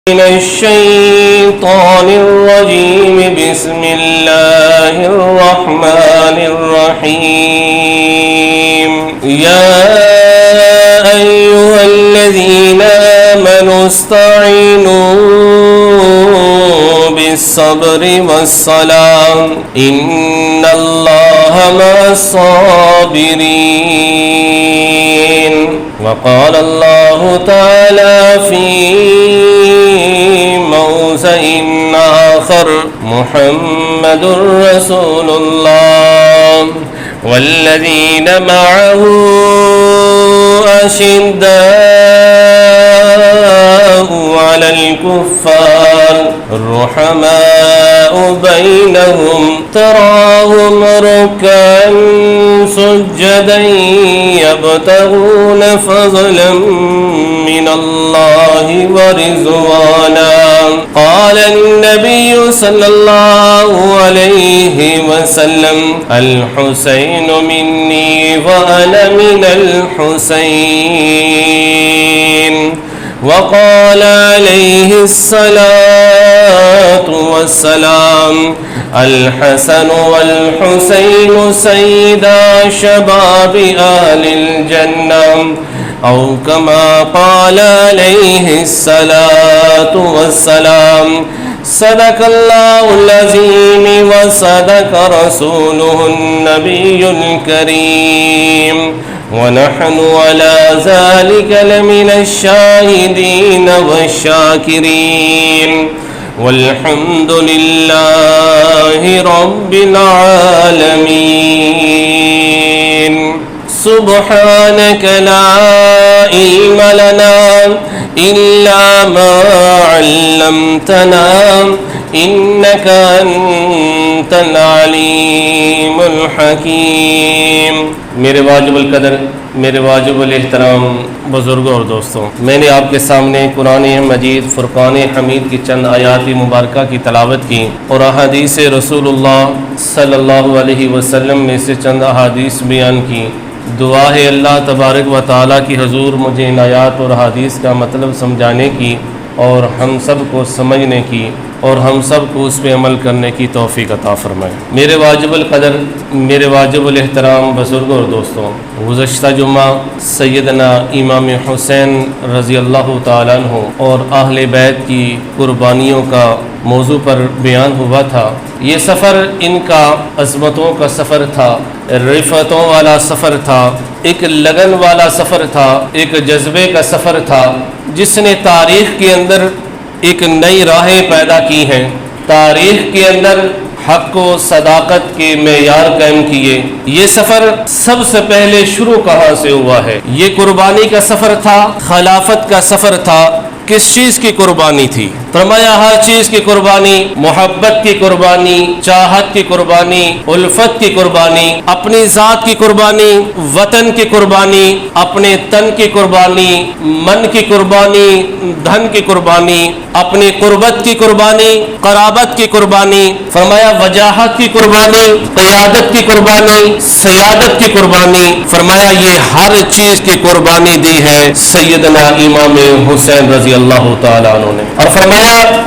من الشيطان الرجيم بسم الله الرحمن الرحيم يا أيها الذين آمنوا استعينوا بالصبر والصلاة إن الله مع الصابرين وقال الله تعالى في موضع آخر محمد رسول الله والذين معه أشداء على الكفار رحماء بينهم تراهم ركعا سجدا يبتغون فضلا من الله ورضوانا قال النبي صلى الله عليه وسلم الحسين مني وأنا من الحسين وقال عليه الصلاة والسلام الحسن والحسين سيدا شباب أهل الجنة أو كما قال عليه الصلاة والسلام صدق الله العظيم وصدق رسوله النبي الكريم ونحن على ذلك لمن الشاهدين والشاكرين والحمد لله رب العالمين سبحانك لا علم لنا إلا ما علمتنا إنك أنت العليم الحكيم میرے واجب القدر، میرے واجب الاحترام بزرگوں اور دوستوں، میں نے آپ کے سامنے قرآن مجید فرقان حمید کی چند آیات مبارکہ کی تلاوت کی اور احادیث رسول اللہ صلی اللہ علیہ وسلم میں سے چند احادیث بیان کی۔ دعا ہے اللہ تبارک و تعالیٰ کی حضور مجھے ان آیات اور احادیث کا مطلب سمجھانے کی اور ہم سب کو سمجھنے کی اور ہم سب کو اس پہ عمل کرنے کی توفیق عطا فرمائے۔ میرے واجب القدر، میرے واجب الاحترام بزرگوں اور دوستوں، گزشتہ جمعہ سیدنا امام حسین رضی اللہ تعالیٰ عنہ اور اہل بیت کی قربانیوں کا موضوع پر بیان ہوا تھا۔ یہ سفر ان کا عظمتوں کا سفر تھا، رفتوں والا سفر تھا، ایک لگن والا سفر تھا، ایک جذبے کا سفر تھا، جس نے تاریخ کے اندر ایک نئی راہیں پیدا کی ہیں، تاریخ کے اندر حق و صداقت کے معیار قائم کیے۔ یہ سفر سب سے پہلے شروع کہاں سے ہوا ہے؟ یہ قربانی کا سفر تھا، خلافت کا سفر تھا۔ کس چیز کی قربانی تھی؟ فرمایا ہر چیز کی قربانی، محبت کی قربانی، چاہت کی قربانی، الفت کی قربانی، اپنی ذات کی قربانی، وطن کی قربانی، اپنے تن کی قربانی، من کی قربانی، دھن کی قربانی، اپنی قربت کی قربانی، قرابت کی قربانی۔ فرمایا وجاہت کی قربانی، قیادت کی قربانی، سیادت کی قربانی۔ فرمایا یہ ہر چیز کی قربانی دی ہے سیدنا امام حسین رضی اللہ تعالیٰ عنہ نے۔ اور فرمایا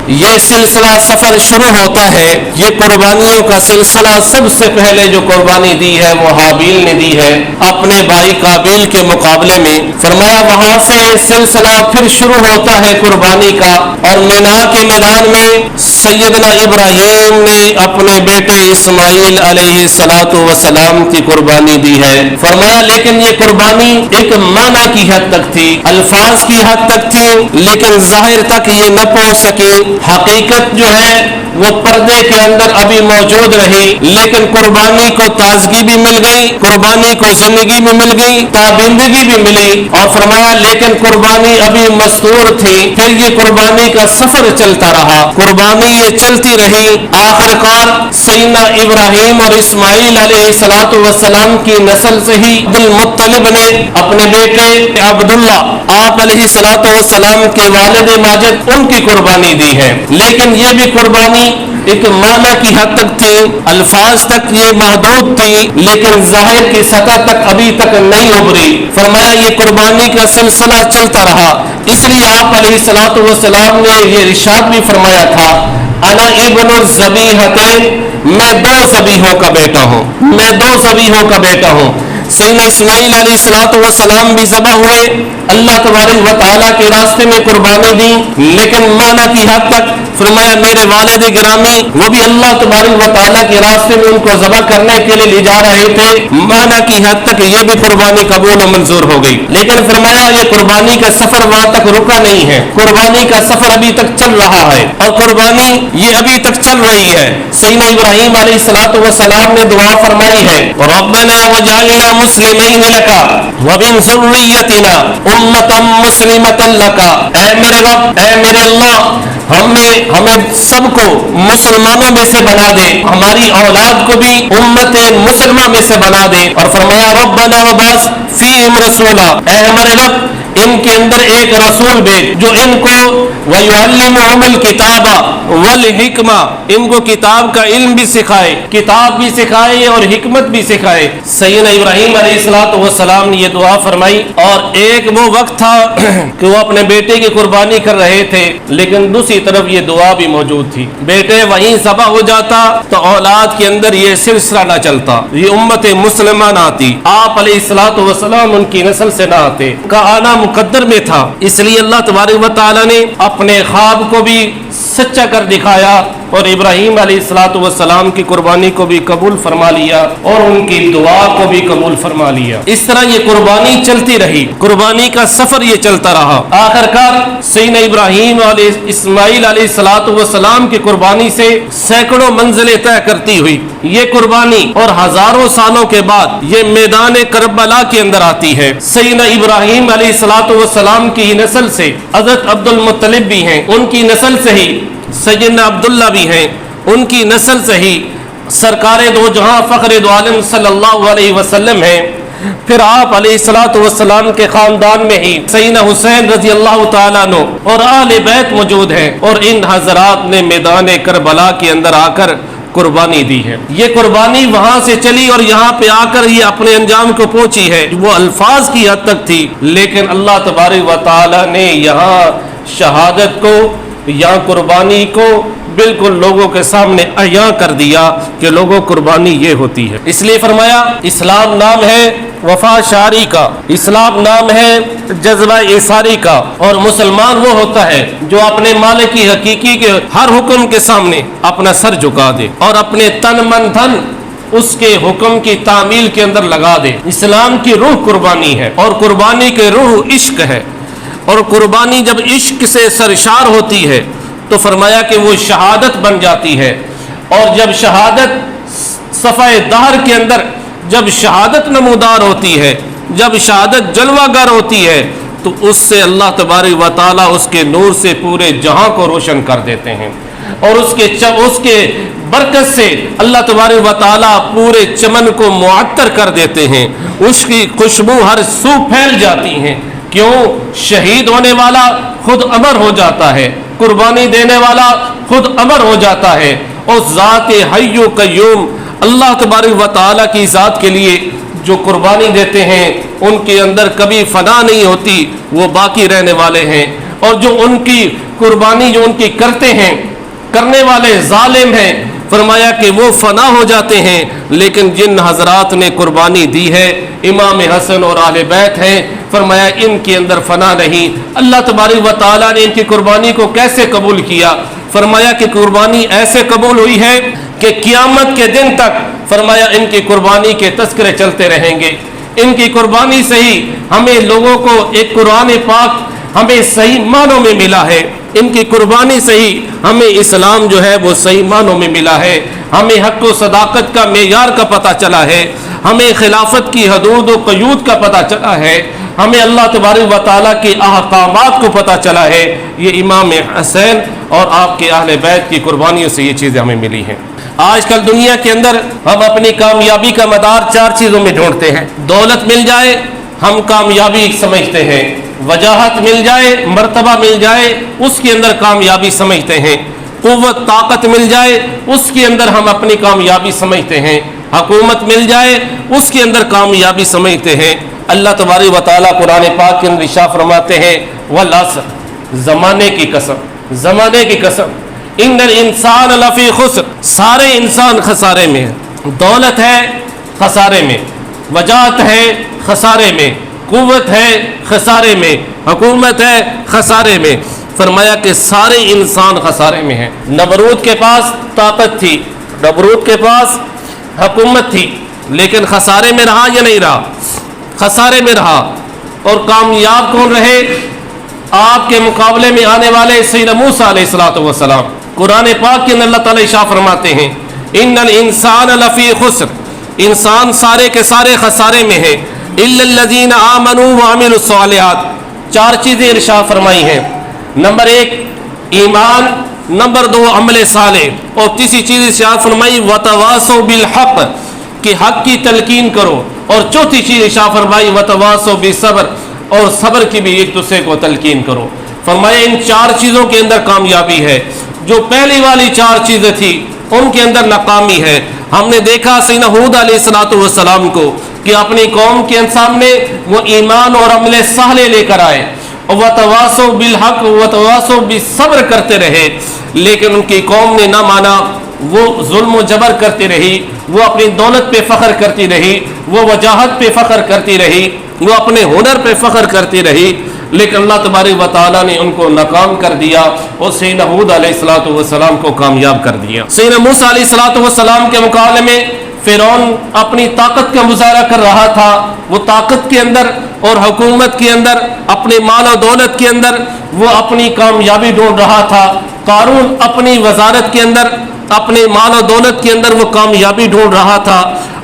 یہ سلسلہ سفر شروع ہوتا ہے، یہ قربانیوں کا سلسلہ سب سے پہلے جو قربانی دی ہے وہ حابیل نے دی ہے اپنے بھائی قابیل کے مقابلے میں۔ فرمایا وہاں سے سلسلہ پھر شروع ہوتا ہے قربانی کا، اور مینا کے میدان میں سیدنا ابراہیم نے اپنے بیٹے اسماعیل علیہ الصلوۃ والسلام کی قربانی دی ہے۔ فرمایا لیکن یہ قربانی ایک معنی کی حد تک تھی، الفاظ کی حد تک تھی، لیکن ظاہر تک یہ نہ پہنچ سکی۔ حقیقت جو ہے وہ پردے کے اندر ابھی موجود رہی، لیکن قربانی کو تازگی بھی مل گئی، قربانی کو زندگی بھی مل گئی، تابندگی بھی ملی۔ اور فرمایا لیکن قربانی ابھی مستور تھی، پھر یہ قربانی کا سفر چلتا رہا، قربانی یہ چلتی رہی۔ آخرکار سیدنا ابراہیم اور اسماعیل علیہ الصلوۃ والسلام کی نسل سے ہی عبد المطلب نے اپنے بیٹے عبداللہ آپ علیہ الصلوۃ والسلام کے والد ماجد ان کی قربانی دی ہے۔ لیکن یہ بھی قربانی ایک معنی کی حد تک تھی، الفاظ تک یہ محدود تھی، لیکن ظاہر کی سطح تک ابھی تک نہیں ابھری۔ فرمایا یہ قربانی کا سلسلہ چلتا رہا، اس لیے آپ علیہ الصلوۃ والسلام نے یہ ارشاد بھی فرمایا تھا، انا ابن الذبیحتین، میں دو ذبیحوں کا بیٹا ہوں، میں دو ذبیحوں کا بیٹا ہوں۔ سیدنا اسماعیل علیہ الصلوۃ والسلام بھی ذبح ہوئے، اللہ تبارک و تعالیٰ کے راستے میں قربانی دی، لیکن معنی کی حد تک فرمایا میرے والد گرامی وہ بھی اللہ تبارک و تعالیٰ کے راستے میں ان کو ذبح کرنے کے لیے لے جا رہے تھے، معنی کی حد تک یہ بھی قربانی قبول و منظور ہو گئی، لیکن فرمایا یہ قربانی کا سفر وہاں تک رکا نہیں ہے، قربانی کا سفر ابھی تک چل رہا ہے، اور قربانی یہ ابھی تک چل رہی ہے۔ سیدنا ابراہیم علیہ الصلوۃ والسلام نے دعا فرمائی ہے، ربنا وجعلنا مسلمین لک ومن ذریتنا امۃ مسلمۃ لک، اے میرے رب، اے میرے اللہ، ہمیں سب کو مسلمانوں میں سے بنا دے، ہماری اولاد کو بھی امت مسلمہ میں سے بنا دے۔ اور فرمایا ربنا وبعث فیہم رسولا، اے ہمارے رب ان کے اندر ایک رسول بھیج جو ان کو وَيُعَلِّمُهُمُ الْكِتَابَ وَالْحِكْمَةَ، ان کو کتاب کا علم بھی سکھائے، کتاب بھی سکھائے اور حکمت بھی سکھائے۔ سیدنا ابراہیم علیہ السلام نے یہ دعا فرمائی، اور ایک وہ وقت تھا کہ وہ اپنے بیٹے کی قربانی کر رہے تھے، لیکن دوسری طرف یہ دعا بھی موجود تھی، بیٹے وہیں ذبح ہو جاتا تو اولاد کے اندر یہ سلسلہ نہ چلتا، یہ امت مسلمہ نہ آتی، آپ علیہ السلام ان کی نسل سے نہ آتے، کا آنا مقدر میں تھا۔ اس لیے اللہ تبارک و تعالی نے اپنے خواب کو بھی سچا کر دکھایا اور ابراہیم علیہ السلام کی قربانی کو بھی قبول فرما لیا اور ان کی دعا کو بھی قبول فرما لیا۔ اس طرح یہ قربانی چلتی رہی، قربانی کا سفر یہ چلتا رہا، آخر کار سیدنا ابراہیم علیہ اسماعیل علیہ السلام کی قربانی سے سینکڑوں منزلیں طے کرتی ہوئی یہ قربانی، اور ہزاروں سالوں کے بعد یہ میدان کربلا کے اندر آتی ہے۔ سیدنا ابراہیم علیہ السلام کی نسل سے حضرت عبد المطلب بھی ہیں، ان کی نسل سے ہی سیدنا عبداللہ بھی ہیں، ان کی نسل سے ہی سرکار دو جہاں فخر دو عالم صلی اللہ علیہ وسلم ہیں، پھر آپ علیہ السلام کے خاندان میں ہی سیدنا حسین رضی اللہ تعالیٰ عنہ اور آل بیت موجود ہیں، اور ان حضرات نے میدان کربلا کے اندر آ کر قربانی دی ہے۔ یہ قربانی وہاں سے چلی اور یہاں پہ آ کر یہ اپنے انجام کو پہنچی ہے، وہ الفاظ کی حد تک تھی، لیکن اللہ تبارک و تعالیٰ نے یہاں شہادت کو، یہاں قربانی کو بالکل لوگوں کے سامنے عیاں کر دیا کہ لوگوں قربانی یہ ہوتی ہے۔ اس لیے فرمایا اسلام نام ہے وفا شاری کا، اسلام نام ہے جذبہ ایثاری کا، اور مسلمان وہ ہوتا ہے جو اپنے مالک کی حقیقی کے ہر حکم کے سامنے اپنا سر جھکا دے اور اپنے تن من دھن اس کے حکم کی تعمیل کے اندر لگا دے۔ اسلام کی روح قربانی ہے، اور قربانی کے روح عشق ہے، اور قربانی جب عشق سے سرشار ہوتی ہے تو فرمایا کہ وہ شہادت بن جاتی ہے، اور جب شہادت صفحہ دہر کے اندر جب شہادت نمودار ہوتی ہے، جب شہادت جلوہ گر ہوتی ہے، تو اس سے اللہ تبارک و تعالیٰ اس کے نور سے پورے جہاں کو روشن کر دیتے ہیں، اور اس کے برکت سے اللہ تبارک و تعالیٰ پورے چمن کو معطر کر دیتے ہیں، اس کی خوشبو ہر سو پھیل جاتی ہیں۔ کیوں؟ شہید ہونے والا خود امر ہو جاتا ہے، قربانی دینے والا خود امر ہو جاتا ہے، اور ذات حی و قیوم اللہ تبارک و تعالیٰ کی ذات کے لیے جو قربانی دیتے ہیں ان کے اندر کبھی فنا نہیں ہوتی، وہ باقی رہنے والے ہیں، اور جو ان کی قربانی جو ان کی کرتے ہیں، کرنے والے ظالم ہیں، فرمایا کہ وہ فنا ہو جاتے ہیں، لیکن جن حضرات نے قربانی دی ہے امام حسن اور اہل بیت ہیں، فرمایا ان کے اندر فنا نہیں۔ اللہ تبارک و تعالیٰ نے ان کی قربانی کو کیسے قبول کیا؟ فرمایا کہ قربانی ایسے قبول ہوئی ہے کہ قیامت کے دن تک فرمایا ان کی قربانی کے تذکرے چلتے رہیں گے۔ ان کی قربانی سے ہی ہمیں لوگوں کو ایک قرآن پاک ہمیں صحیح معنوں میں ملا ہے، ان کی قربانی سے ہی ہمیں اسلام جو ہے وہ صحیح معنوں میں ملا ہے، ہمیں حق و صداقت کا معیار کا پتہ چلا ہے، ہمیں خلافت کی حدود و قیود کا پتہ چلا ہے، ہمیں اللہ تبارک و تعالیٰ کے احکامات کو پتہ چلا ہے۔ یہ امام حسین اور آپ کے اہل بیت کی قربانیوں سے یہ چیزیں ہمیں ملی ہیں۔ آج کل دنیا کے اندر ہم اپنی کامیابی کا مدار 4 چیزوں میں ڈھونڈتے ہیں۔ دولت مل جائے ہم کامیابی سمجھتے ہیں، وجاہت مل جائے، مرتبہ مل جائے، اس کے اندر کامیابی سمجھتے ہیں، قوت طاقت مل جائے اس کے اندر ہم اپنی کامیابی سمجھتے ہیں، حکومت مل جائے اس کے اندر کامیابی سمجھتے ہیں۔ اللہ تبارک و تعالیٰ قرآن پاک کے اندر ارشاد فرماتے ہیں والعصر، زمانے کی قسم، زمانے کی قسم، ان الانسان لفی خسر، سارے انسان خسارے میں ہیں، دولت ہے خسارے میں، وجاہت ہے خسارے میں، قوت ہے خسارے میں، حکومت ہے خسارے میں۔ فرمایا کہ سارے انسان خسارے میں ہیں۔ نمرود کے پاس طاقت تھی، نمرود کے پاس حکومت تھی، لیکن خسارے میں رہا یا نہیں رہا؟ خسارے میں رہا۔ اور کامیاب کون رہے؟ آپ کے مقابلے میں آنے والے سیدنا موسیٰ علیہ السلام۔ قرآن پاک کے اندر اللہ تعالیٰ ارشاد فرماتے ہیں ان الانسان لفی خسر، انسان سارے کے سارے خسارے میں ہیں، الا الذین آمنوا وعملوا الصالحات۔ چار چیزیں ارشاد فرمائی ہیں، نمبر ایک ایمان، نمبر دو عمل صالح، اور تیسری چیز ارشاد فرمائی وتواصوا بالحق، کہ حق کی تلقین کرو، اور چوتھی چیز ارشاد فرمائی وتواصوا بالصبر، اور صبر کی بھی ایک دوسرے کو تلقین کرو۔ فرمایا ان چار چیزوں کے اندر کامیابی ہے۔ جو پہلی والی چار چیزیں تھی ان کے اندر ناکامی ہے۔ ہم نے دیکھا سیدنا ہود علیہ السلام کو کہ اپنی قوم کے سامنے وہ ایمان اور عمل صالح لے کر آئے، وتواصوا بالحق وتواصوا بالصبر کرتے رہے، لیکن ان کی قوم نے نہ مانا، وہ ظلم و جبر کرتی رہی، وہ اپنی دولت پہ فخر کرتی رہی، وہ وجاہت پہ فخر کرتی رہی، وہ اپنے ہنر پہ فخر کرتی رہی، لیکن اللہ تبارک و تعالیٰ نے ان کو ناکام کر دیا اور سیدنا ہود علیہ السلام کو کامیاب کر دیا۔ سیدنا موسیٰ علیہ السلام کے مقابلے میں فرعون اپنی طاقت کا مظاہرہ کر رہا تھا، وہ طاقت کے اندر اور حکومت کے اندر، اپنے مال و دولت کے اندر وہ اپنی کامیابی ڈھونڈ رہا تھا۔ قارون اپنی وزارت کے اندر، اپنے مال و دولت کے اندر وہ کامیابی ڈھونڈ رہا تھا،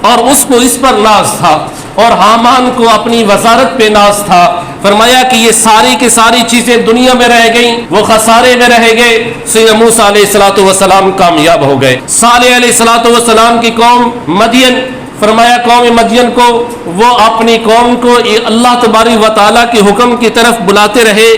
اور اس کو اس پر ناز تھا، اور حامان کو اپنی وزارت پہ ناز تھا۔ فرمایا کہ یہ ساری کی ساری چیزیں دنیا میں رہ گئیں، وہ خسارے میں رہ گئے۔ سیدنا موسیٰ علیہ السلام کامیاب ہو گئے۔ صالح علیہ السلام کی قوم مدین، فرمایا قوم مدین کو وہ اپنی قوم کو اللہ تبارک و تعالیٰ کے حکم کی طرف بلاتے رہے،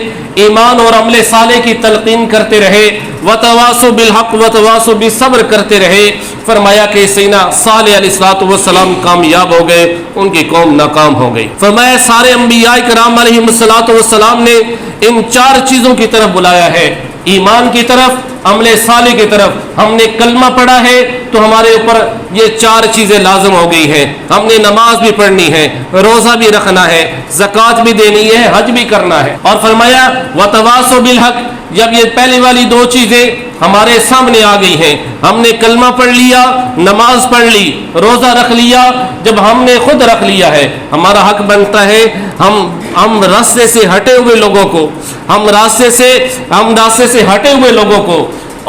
ایمان اور عمل صالح کی تلقین کرتے رہے، وتواصوا بالحق وتواصوا بالصبر کرتے رہے۔ فرمایا کہ سیدنا صالح علیہ السلام کامیاب ہو گئے، ان کی قوم ناکام ہو گئی۔ فرمایا سارے انبیاء کرام علیہ السلام نے ان چار چیزوں کی طرف بلایا ہے، ایمان کی طرف، عمل صالح کی طرف۔ ہم نے کلمہ پڑھا ہے تو ہمارے اوپر یہ چار چیزیں لازم ہو گئی ہیں۔ ہم نے نماز بھی پڑھنی ہے، روزہ بھی رکھنا ہے، زکوٰۃ بھی دینی ہے، حج بھی کرنا ہے۔ اور فرمایا وتواصوا بالحق، جب یہ پہلی والی دو چیزیں ہمارے سامنے آ گئی ہیں، ہم نے کلمہ پڑھ لیا، نماز پڑھ لی، روزہ رکھ لیا، جب ہم نے خود رکھ لیا ہے، ہمارا حق بنتا ہے ہم راستے سے ہٹے ہوئے لوگوں کو، ہم راستے سے ہٹے ہوئے لوگوں کو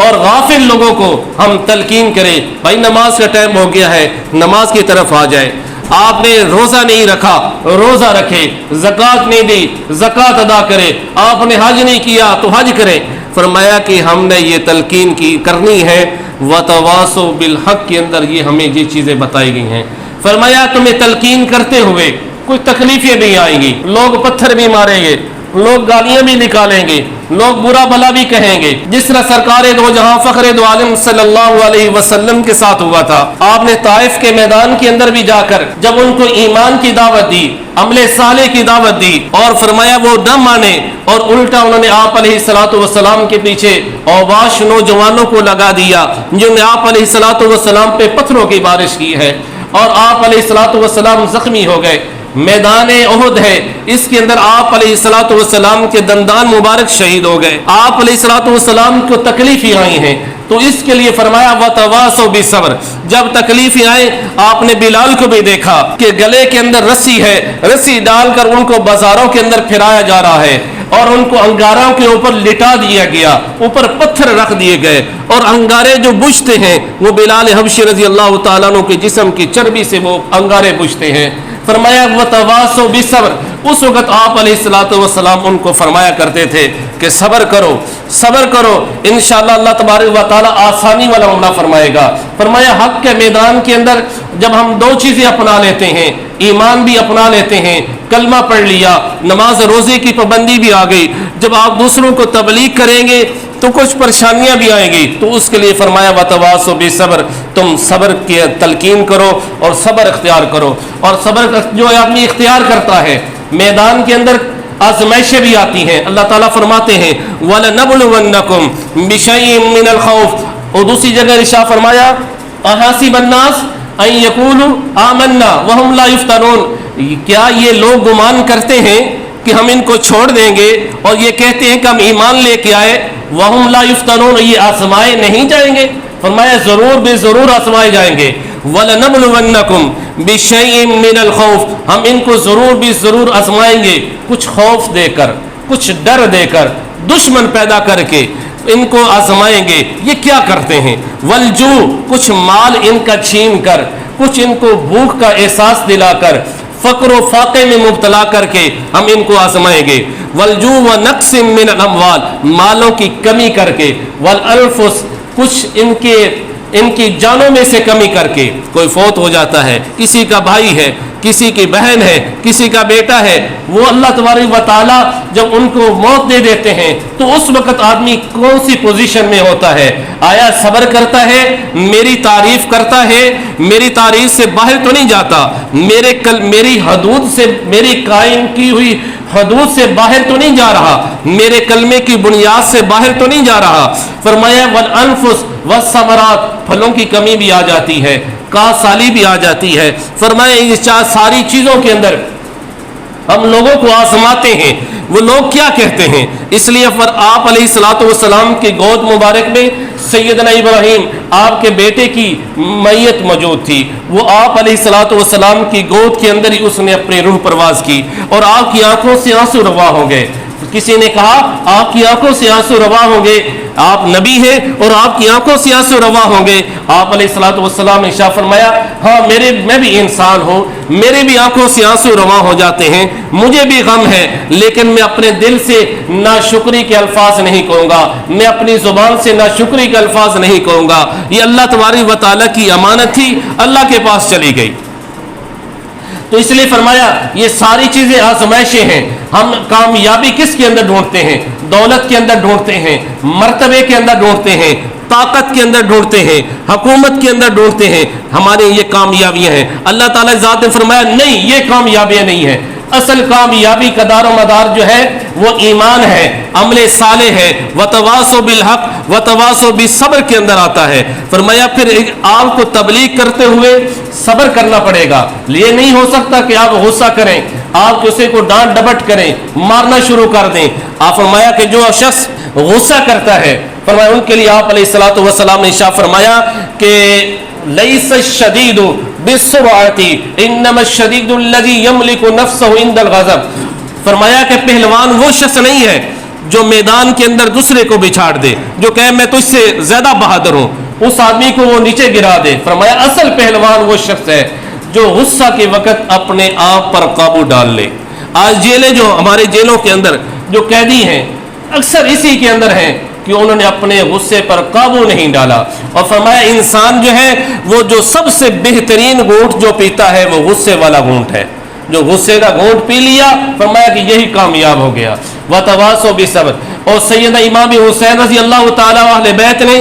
اور غافل لوگوں کو ہم تلقین کریں، بھائی نماز کا ٹائم ہو گیا ہے، نماز کی طرف آ جائے۔ آپ نے روزہ نہیں رکھا، روزہ رکھے، زکوٰۃ نہیں دی، زکوٰۃ ادا کرے، آپ نے حج نہیں کیا تو حج کرے۔ فرمایا کہ ہم نے یہ تلقین کرنی ہے، وتواصوا بالحق کے اندر یہ ہمیں یہ چیزیں بتائی گئی ہیں۔ فرمایا تمہیں تلقین کرتے ہوئے کوئی تکلیفیں نہیں آئیں گی، لوگ پتھر بھی ماریں گے، لوگ گالیاں بھی نکالیں گے، لوگ برا بھلا بھی کہیں گے، جس طرح سرکار دو جہاں فخر دو عالم صلی اللہ علیہ وسلم کے ساتھ ہوا تھا۔ آپ نے طائف کے میدان کے اندر بھی جا کر جب ان کو ایمان کی دعوت دی، عمل صالح کی دعوت دی، اور فرمایا وہ نہ مانے، اور الٹا انہوں نے آپ علیہ السلام کے پیچھے اوباش نوجوانوں کو لگا دیا، جنہوں نے آپ علیہ السلام پہ پتھروں کی بارش کی ہے، اور آپ علیہ السلام زخمی ہو گئے۔ میدان احد ہے، اس کے اندر آپ علیہ السلام کے دندان مبارک شہید ہو گئے۔ آپ علیہ السلام کو تکلیفیں آئی ہیں، تو اس کے لیے فرمایا وتواصوا بالصبر۔ جب تکلیفیں آئیں، آپ نے بلال کو بھی دیکھا کہ گلے کے اندر رسی ہے، رسی ڈال کر ان کو بازاروں کے اندر پھرایا جا رہا ہے، اور ان کو انگاروں کے اوپر لٹا دیا گیا، اوپر پتھر رکھ دیے گئے، اور انگارے جو بجھتے ہیں وہ بلال حبشی رضی اللہ تعالیٰ عنہ کے جسم کی چربی سے وہ انگارے بجھتے ہیں۔ فرمایا وتواصوا بالصبر۔ اس وقت آپ علیہ السلام ان کو فرمایا کرتے تھے کہ صبر کرو انشاءاللہ اللہ تبارک و تعالی آسانی والا معاملہ فرمائے گا۔ فرمایا حق کے میدان کے اندر جب ہم دو چیزیں اپنا لیتے ہیں، ایمان بھی اپنا لیتے ہیں، کلمہ پڑھ لیا، نماز روزے کی پابندی بھی آ گئی، جب آپ دوسروں کو تبلیغ کریں گے تو کچھ پریشانیاں بھی آئیں گی، تو اس کے لیے فرمایا وتواصوا بالصبر، تم صبر کی تلقین کرو اور صبر اختیار کرو۔ اور صبر جو آدمی اختیار کرتا ہے، میدان کے اندر آزمائشیں بھی آتی ہیں، اللہ تعالیٰ فرماتے ہیں وَلَنَبْلُوَنَّكُمْ بِشَيْءٍ مِّنَ الْخَوْفِ، اور دوسری جگہ ارشاد فرمایا أَحَسِبَ النَّاسُ أَن يَقُولُوا آمَنَّا وَهُمْ لَا يُفْتَنُونَ، کیا یہ لوگ گمان کرتے ہیں کہ ہم ان کو چھوڑ دیں گے اور یہ کہتے ہیں کہ ہم ایمان لے کے آئے، وَهُمْ لَا يُفْتَنُونَ، یہ آزمائے نہیں جائیں گے؟ فرمایا ضرور بے ضرور آزمائے جائیں گے۔ وَلَنَبْلُوَنَّكُمْ بِشَيْءٍ مِّنَ الْخَوْفِ، ہم ان کو ضرور بھی ضرور آزمائیں گے، کچھ خوف دے کر، کچھ ڈر دے کر، دشمن پیدا کر کے ان کو آزمائیں گے۔ یہ کیا کرتے ہیں؟ وَالْجُوعِ، کچھ مال ان کا چھین کر، کچھ ان کو بھوک کا احساس دلا کر، فقر و فاقے میں مبتلا کر کے ہم ان کو آزمائیں گے۔ وَالْجُوعِ وَنَقْصٍ مِّنَ الْأَمْوَالِ، مالوں کی کمی کر کے، وَالْأَنفُسِ، کچھ ان کی جانوں میں سے کمی کر کے، کوئی فوت ہو جاتا ہے، کسی کا بھائی ہے، کسی کی بہن ہے، کسی کا بیٹا ہے، وہ اللہ تبارک و تعالیٰ جب ان کو موت دے دیتے ہیں تو اس وقت آدمی کون سی پوزیشن میں ہوتا ہے؟ آیا صبر کرتا ہے، میری تعریف کرتا ہے، میری تعریف سے باہر تو نہیں جاتا، میری حدود سے، میری قائم کی ہوئی حدود سے باہر تو نہیں جا رہا، میرے کلمے کی بنیاد سے باہر تو نہیں جا رہا۔ فرمایا والانفس والثمرات، پھلوں کی کمی بھی آ جاتی ہے، کاسالی بھی آ جاتی ہے۔ فرمایا ان ساری چیزوں کے اندر ہم لوگوں کو آزماتے ہیں۔ وہ لوگ کیا کہتے ہیں؟ اس لیے آپ علیہ الصلوۃ والسلام کی گود مبارک میں سیدنا ابراہیم آپ کے بیٹے کی میت موجود تھی، وہ آپ علیہ الصلوۃ والسلام کی گود کے اندر ہی اس نے اپنی روح پرواز کی اور آپ کی آنکھوں سے آنسو روا ہو گئے۔ کسی نے کہا آپ کی آنکھوں سے آنسو روا ہوں گے، آپ نبی ہیں اور آپ کی آنکھوں سے آنسو روا ہوں گے؟ آپ علیہ الصلوۃ والسلام نے ارشاد فرمایا ہاں میں بھی انسان ہوں، میرے بھی آنکھوں سے آنسو روا ہو جاتے ہیں، مجھے بھی غم ہے، لیکن میں اپنے دل سے ناشکری کے الفاظ نہیں کہوں گا، میں اپنی زبان سے ناشکری کے الفاظ نہیں کہوں گا۔ یہ اللہ تبارک و تعالیٰ کی امانت تھی، اللہ کے پاس چلی گئی۔ تو اس لیے فرمایا یہ ساری چیزیں آزمائشیں ہیں۔ ہم کامیابی کس کے اندر ڈھونڈتے ہیں؟ دولت کے اندر ڈھونڈتے ہیں، مرتبے کے اندر ڈھونڈتے ہیں، طاقت کے اندر ڈھونڈتے ہیں، حکومت کے اندر ڈھونڈتے ہیں، ہمارے یہ کامیابیاں ہیں۔ اللہ تعالیٰ ذات نے فرمایا نہیں، یہ کامیابیاں نہیں ہیں، اصل کامیابی کا دار و مدار جو ہے وہ ایمان ہے، عمل صالح ہے، وتواصوا بالحق وتواصوا بالصبر کے اندر آتا ہے۔ فرمایا پھر آپ کو تبلیغ کرتے ہوئے صبر کرنا پڑے گا۔ یہ نہیں ہو سکتا کہ آپ غصہ کریں، آپ کسی کو ڈانٹ ڈپٹ کریں، مارنا شروع کر دیں۔ آپ فرمایا کہ جو شخص غصہ کرتا ہے، فرمایا ان کے لیے آپ علیہ الصلوۃ والسلام نے ارشاد فرمایا کہ لیس الشدید بالسرعۃ انما الشدید الذی یملک نفسہ عند الغضب۔ فرمایا کہ پہلوان وہ شخص نہیں ہے جو میدان کے اندر دوسرے کو بچھاڑ دے، جو کہے میں تجھ سے زیادہ بہادر ہوں، اس آدمی کو وہ نیچے گرا دے۔ فرمایا اصل پہلوان وہ شخص ہے جو غصہ کے وقت اپنے آپ پر قابو ڈال لے۔ آج جیلیں، جو ہمارے جیلوں کے اندر جو قیدی ہیں، اکثر اسی کے اندر ہیں کہ انہوں نے اپنے غصے پر قابو نہیں ڈالا۔ اور فرمایا انسان جو ہے وہ جو سب سے بہترین گھونٹ جو پیتا ہے وہ غصے والا گھونٹ ہے، جو غصے کا گھونٹ پی لیا، فرمایا کہ یہی کامیاب ہو گیا۔ وتواصوا بالصبر۔ اور سیدنا امام حسین رضی اللہ تعالیٰ اہل بیت نے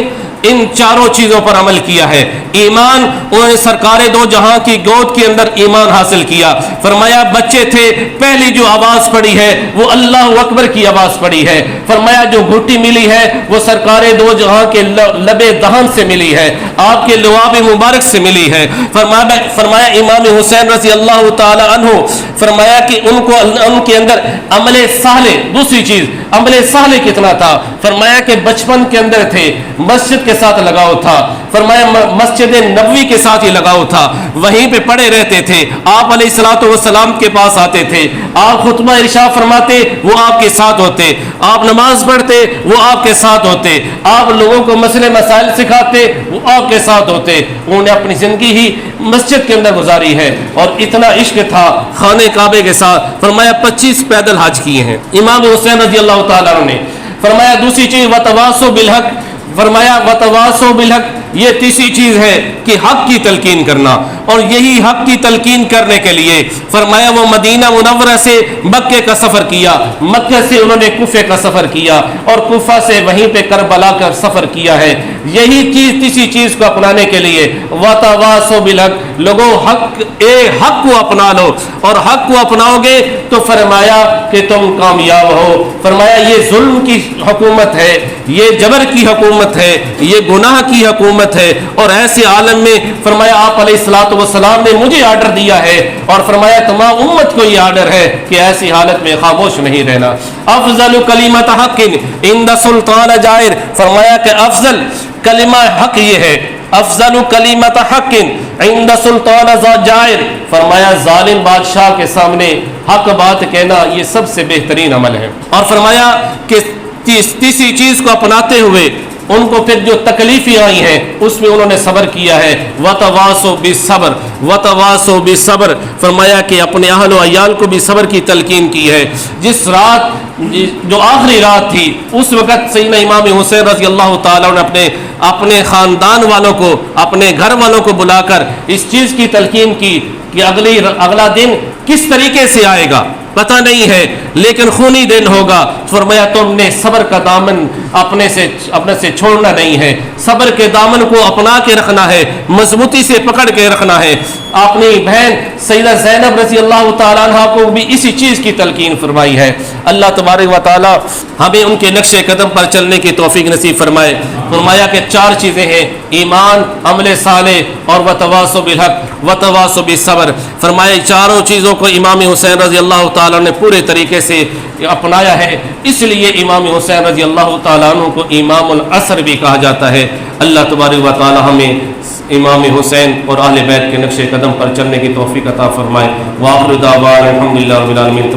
ان چاروں چیزوں پر عمل کیا ہے۔ ایمان، انہوں نے سرکار دو جہاں کی گود کے اندر ایمان حاصل کیا۔ فرمایا بچے تھے، پہلی جو آواز پڑی ہے وہ اللہ اکبر کی آواز پڑی ہے۔ فرمایا جو گھٹی ملی ہے وہ سرکار دو جہاں کے لبے دہن سے ملی ہے، آپ کے لعاب مبارک سے ملی ہے۔ فرمایا امام حسین رضی اللہ تعالی عنہ، فرمایا کہ ان کے اندر عمل صالح، دوسری چیز عمل صالح کتنا تھا؟ فرمایا کہ بچپن کے اندر تھے، مسجد کے ساتھ لگاؤ تھا، فرمایا مسجد نبوی کے ساتھ ہی لگاؤ تھا، وہیں پہ پڑے رہتے تھے، آپ علیہ الصلوۃ والسلام کے پاس آتے تھے، آپ خطبہ ارشاد فرماتے وہ آپ کے ساتھ ہوتے، آپ نماز پڑھتے وہ آپ کے ساتھ ہوتے، آپ لوگوں کو مسئلے مسائل سکھاتے وہ آپ کے ساتھ ہوتے۔ انہوں نے اپنی زندگی ہی مسجد کے اندر گزاری ہے اور اتنا عشق تھا خانہ کعبے کے ساتھ۔ فرمایا 25 پیدل حج کیے ہیں امام حسین رضی اللہ تعالیٰ عنہ نے۔ فرمایا دوسری چیز وتواصوا بالحق، فرمایا وتواصوا بالحق، یہ تیسری چیز ہے کہ حق کی تلقین کرنا، اور یہی حق کی تلقین کرنے کے لیے فرمایا وہ مدینہ منورہ سے مکے کا سفر کیا، مکہ سے انہوں نے کوفے کا سفر کیا، اور کوفہ سے وہیں پہ کربلا کا سفر کیا ہے۔ یہی چیز تیسری چیز کو اپنانے کے لیے وتواصوا بالحق، لوگوں حق کو اپنا لو، اور حق کو اپناؤ گے تو فرمایا کہ تم کامیاب ہو۔ فرمایا یہ ظلم کی حکومت ہے، یہ جبر کی حکومت ہے، یہ گناہ کی حکومت ہے، اور ایسے عالم میں فرمایا آپ علیہ الصلوۃ والسلام نے مجھے آرڈر دیا ہے، اور فرمایا تمام امت کو یہ آرڈر ہے کہ ایسی حالت میں خاموش نہیں رہنا۔ افضل کلمۃ حق عند سلطان جائر، فرمایا کہ افضل کلمہ حق یہ ہے، افضل کلمۃ حق عند سلطان جائر، فرمایا ظالم بادشاہ کے سامنے حق بات کہنا یہ سب سے بہترین عمل ہے۔ اور فرمایا کہ تیسری چیز کو اپناتے ہوئے ان کو پھر جو تکلیفیں آئی ہیں اس میں انہوں نے صبر کیا ہے، وتواصوا بالصبر، وتواصوا بالصبر، فرمایا کہ اپنے اہل و عیال کو بھی صبر کی تلقین کی ہے۔ جس رات جو آخری رات تھی اس وقت سیدنا امام حسین رضی اللہ تعالیٰ نے اپنے خاندان والوں کو، اپنے گھر والوں کو بلا کر اس چیز کی تلقین کی کہ اگلا دن کس طریقے سے آئے گا پتہ نہیں ہے، لیکن خونی دن ہوگا۔ فرمایا تم نے صبر کا دامن اپنے سے چھوڑنا نہیں ہے، صبر کے دامن کو اپنا کے رکھنا ہے، مضبوطی سے پکڑ کے رکھنا ہے۔ اپنی بہن سیدہ زینب رضی اللہ تعالیٰ عنہ کو بھی اسی چیز کی تلقین فرمائی ہے۔ اللہ تبارک و تعالیٰ ہمیں ان کے نقش قدم پر چلنے کی توفیق نصیب فرمائے۔ فرمایا کہ 4 چیزیں ہیں، ایمان، عمل صالح اور وتواصوا بالحق، وتواصوا بالصبر۔ فرمایا چاروں چیزوں کو امام حسین رضی اللہ تعالیٰ نے پورے طریقے سے اپنایا ہے، اس لیے امام حسین رضی اللہ تعالیٰ عنہ کو امام العصر بھی کہا جاتا ہے۔ اللہ تبارک و تعالیٰ ہمیں امام حسین اور اہل بیت کے نقش قدم پر چلنے کی توفیق عطا فرمائے۔ وآخر دعوانا الحمدللہ رب العالمین۔